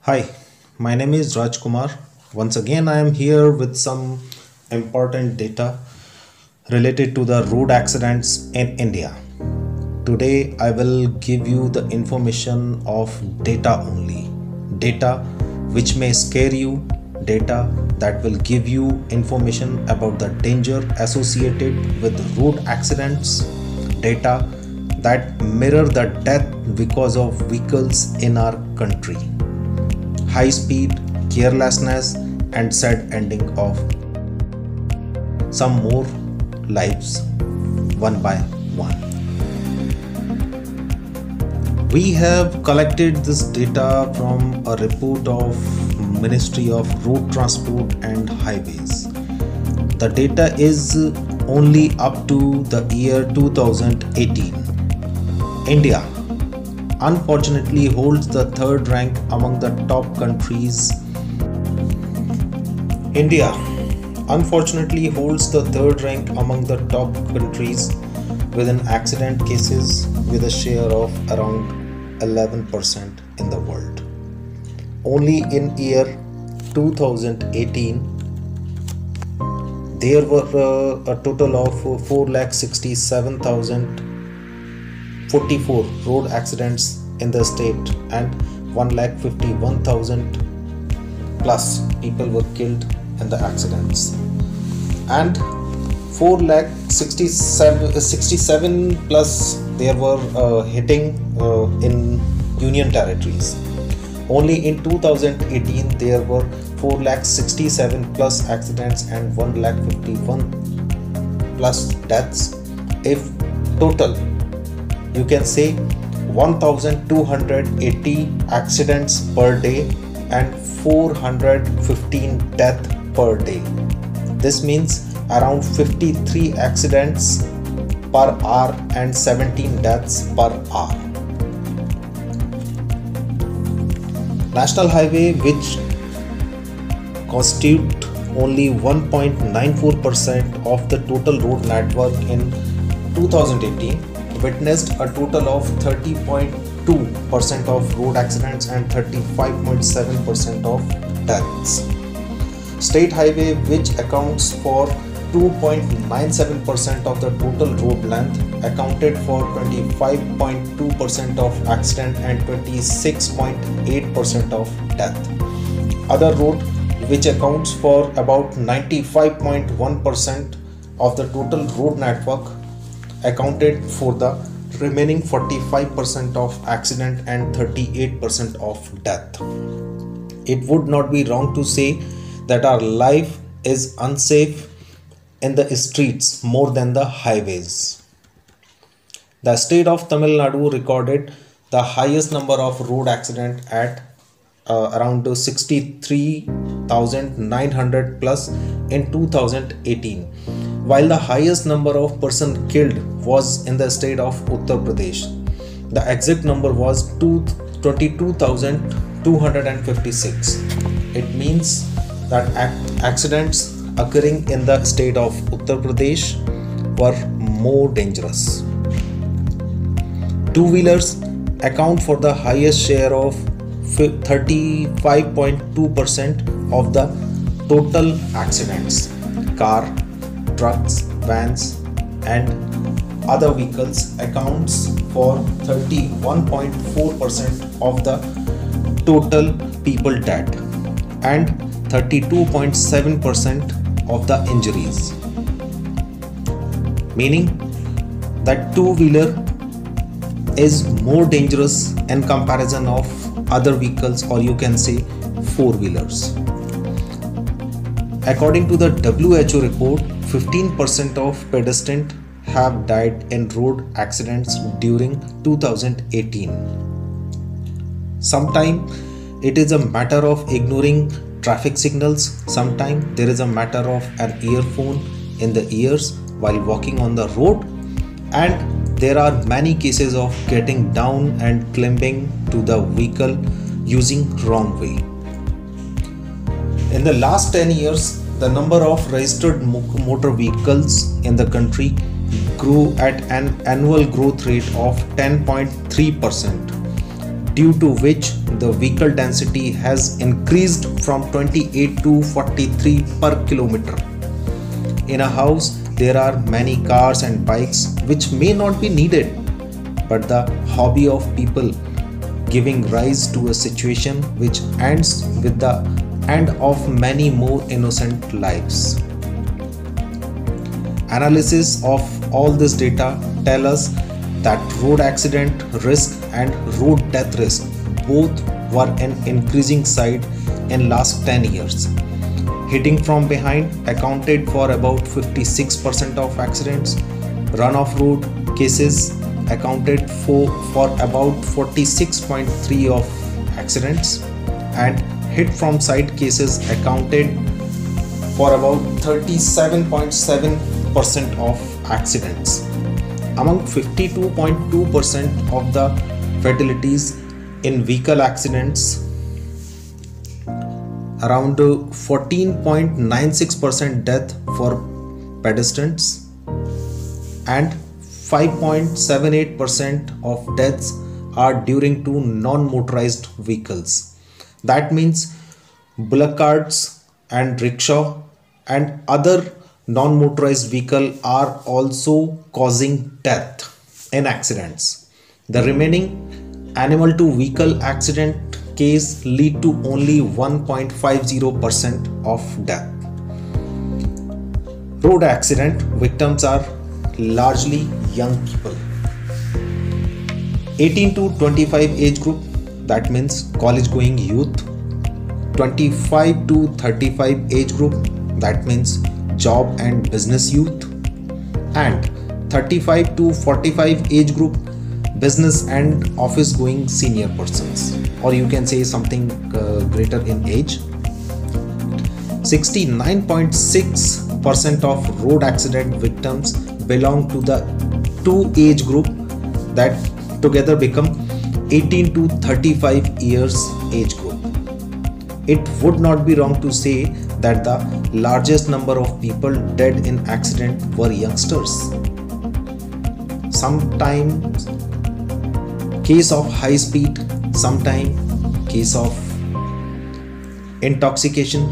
Hi, my name is Raj Kumar. Once again, I am here with some important data related to the road accidents in India. Today, I will give you the information of data only. Data which may scare you, data that will give you information about the danger associated with road accidents, data that mirror the death because of vehicles in our country, high speed, carelessness, and sad ending of some more lives one by one. We have collected this data from a report of Ministry of Road Transport and Highways. The data is only up to the year 2018. India unfortunately holds the third rank among the top countries. India unfortunately holds the third rank among the top countries with an accident cases with a share of around 11% in the world. Only in year 2018 there were a total of 4,67,044 road accidents in the state and 1,51,000 plus people were killed in the accidents, and 4,67 plus there were hitting in union territories. Only in 2018 there were 4,67 plus accidents and 1,51 plus deaths. If total, you can say 1,280 accidents per day and 415 deaths per day. This means around 53 accidents per hour and 17 deaths per hour. National highway, which constitute only 1.94% of the total road network in 2018, witnessed a total of 30.2% of road accidents and 35.7% of deaths. State highway, which accounts for 2.97% of the total road length, accounted for 25.2% of accident and 26.8% of death. Other road, which accounts for about 95.1% of the total road network, accounted for the remaining 45% of accident and 38% of death. It would not be wrong to say that our life is unsafe in the streets more than the highways. The state of Tamil Nadu recorded the highest number of road accidents at around 63,900 plus in 2018, while the highest number of persons killed was in the state of Uttar Pradesh. The exact number was 22,256. It means that accidents occurring in the state of Uttar Pradesh were more dangerous. Two-wheelers account for the highest share of 35.2% of the total accidents. Car, trucks, vans and other vehicles accounts for 31.4% of the total people dead and 32.7% of the injuries, meaning that two-wheeler is more dangerous in comparison of other vehicles, or you can say four-wheelers. According to the WHO report, 15% of pedestrians have died in road accidents during 2018. Sometimes it is a matter of ignoring traffic signals, sometimes there is a matter of an earphone in the ears while walking on the road, and there are many cases of getting down and climbing to the vehicle using wrong way. In the last 10 years, the number of registered motor vehicles in the country grew at an annual growth rate of 10.3%. due to which the vehicle density has increased from 28 to 43 per kilometer. In a house, there are many cars and bikes which may not be needed, but the hobby of people giving rise to a situation which ends with the end of many more innocent lives. Analysis of all this data tell us that road accident risk and road death risk both were an increasing side in last 10 years. Hitting from behind accounted for about 56% of accidents. Run off road cases accounted for about 46.3% of accidents, and hit from side cases accounted for about 37.7% of accidents. Among 52.2% of the fatalities in vehicle accidents, around 14.96% death for pedestrians and 5.78% of deaths are during to non-motorized vehicles. That means bullock carts and rickshaw and other non-motorized vehicle are also causing death in accidents. The remaining animal to vehicle accident case lead to only 1.50% of death. Road accident victims are largely young people. 18 to 25 age group, that means college going youth. 25 to 35 age group, that means job and business youth. And 35 to 45 age group, business and office going senior persons, or you can say something greater in age. 69.6% of road accident victims belong to the two age group that together become 18 to 35 years age group. It would not be wrong to say that the largest number of people dead in accident were youngsters. Sometimes case of high speed, sometimes case of intoxication,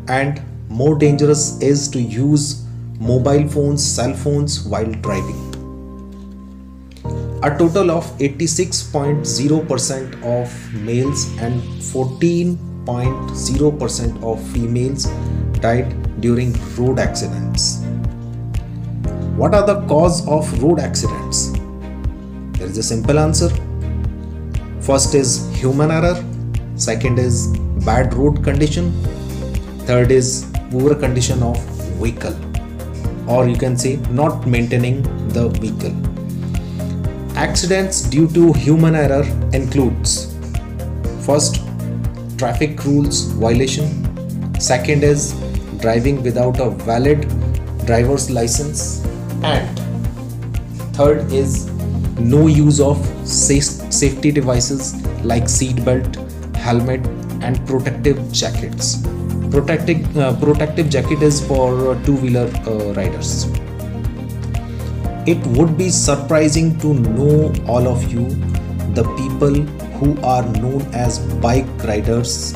and more dangerous is to use mobile phones, cell phones while driving. A total of 86.0% of males and 14.0% of females died during road accidents. What are the cause of road accidents? There is a simple answer. First is human error, second is bad road condition, third is poor condition of vehicle, or you can say not maintaining the vehicle. Accidents due to human error includes first, traffic rules violation, second is driving without a valid driver's license, and third is no use of safety devices like seat belt, helmet and protective jackets. Protective jacket is for two-wheeler riders. It would be surprising to know, all of you, the people who are known as bike riders,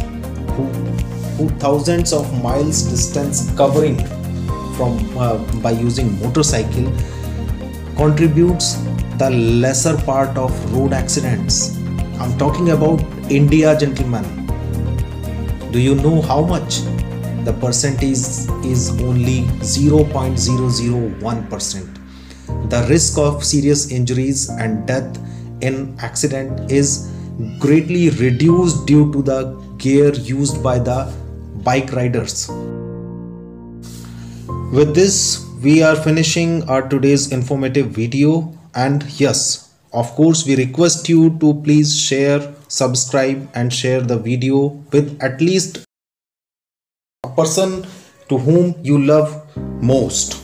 who thousands of miles distance covering from by using motorcycle contributes the lesser part of road accidents. I'm talking about India, gentlemen. Do you know how much? The percentage is only 0.001%. The risk of serious injuries and death in accident is greatly reduced due to the gear used by the bike riders. With this, we are finishing our today's informative video, and yes, of course, we request you to please share, subscribe and share the video with at least a person to whom you love most.